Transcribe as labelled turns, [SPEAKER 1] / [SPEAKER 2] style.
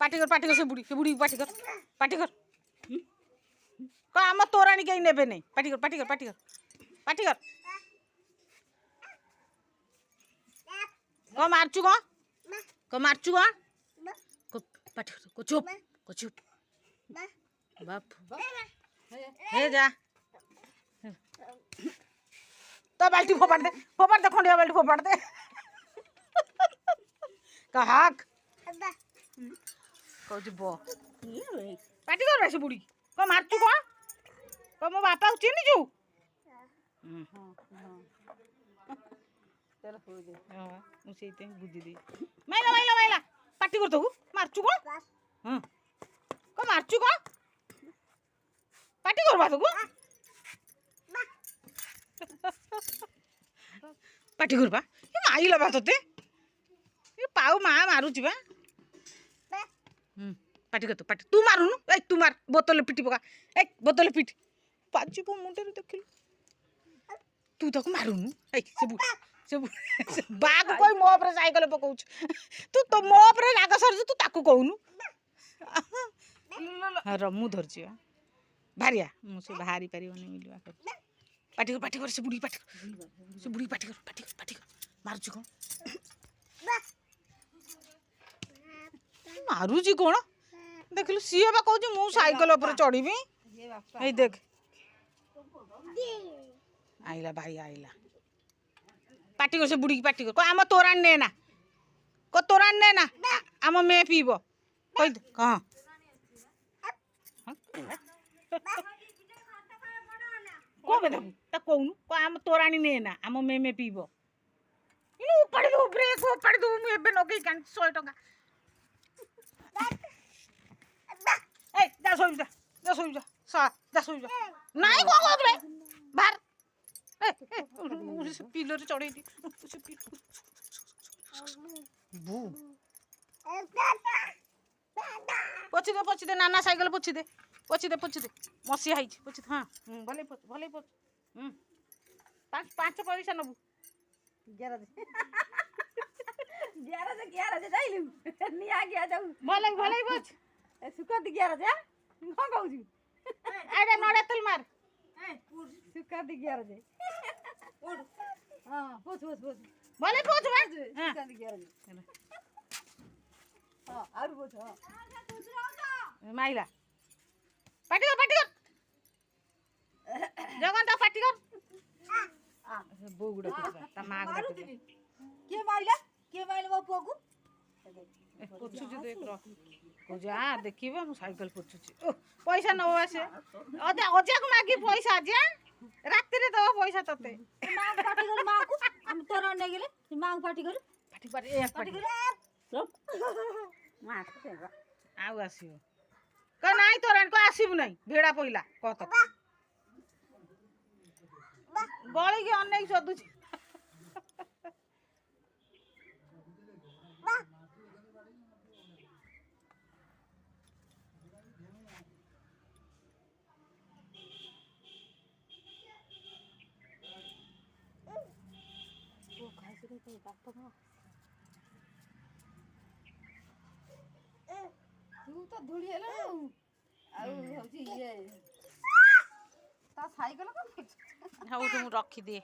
[SPEAKER 1] पाटी कर से बुढ़ी पाटी कर को आम तोराणी कहीं नेबे नहीं पाटी कर को मारचु को पाटी कर को चुप बाप हे जा तो बाल्टी फोपाड़ दे खंडिया बाल्टी फोपाड़ दे कहाक कौच बो पाटी कर वैसे बुढ़ी को मारचु को मो बापा को चिन्ह छु चलो हो दे हां मुझे इते बुद्धि दे माइला पाटी कर तो मारचु को हां को मारचु को पाटी करबा तो पाटी करबा ये माइला बा तते ये पाऊ मा मारू छिबा पाटी कर तू मारुनु ए तू मार बोतल पिटी पका ए बोतल पिट पाजी को मुंडे रे देखिल तू तक मारुनु ए से बाग कोई मो पर साइकिल पकाउछ तू तो मो पर राग सरज तू ताकू कहूनु र मु धरछि भारिया मु से भारी परिवने मिलवा कर पाटी कर से बुढ़ी पाटी कर मारुछु को मारुची कोन देखलु सीए बा कहू मु साइकिल ऊपर चढ़ीबी ए देख आइला भाई आइला पाटी कर से बुढ़ी पाटी कर को आम तोरान ने ना आम मे पीबो कहि दे कहां को बे ता कहूनु को आम तोरानी ने ना आम मे पीबो इनु उपाड़ी दो ब्रेक उपाड़ी दो मु एबे नगई कान 100 टका ए जा सोई जा नहीं को रे बाहर ए से पिलर चढ़ई दी बू पोछि दे नाना साइकिल पोछि दे मसी हाई पोछि हां भले पोछ 5 पैसा नबू 11 जाइलु निया गया जाऊ भले पोछ ए सुका दी 11 जा को कहू छी आडे नडे तल मार सुका दी 11 जे हां पोछ भले पोछ मार सुका दी 11 जे हां आरु पोछ हां माइला पाटी कर जगन ता पाटी कर आ बोगुडा ता माग के माइला बा पोगु पोछु जे देख रो को जा देखिबो मु साइकिल पोछु छी पैसा न आसे अजा को मागी पैसा जा राति रे दो पैसा तते माग पाटी कर माग को हम तोरा ने गेले माग पाटी कर एक पाटी कर माग देबा आउ आसीबो क नाही तोरान को आसीबु नाही भेड़ा पहिला कहत गळी के अनेक सदु छी तू तो धुली हेला आउ होची ये ता साइकिल को हाउ तुम रखी दे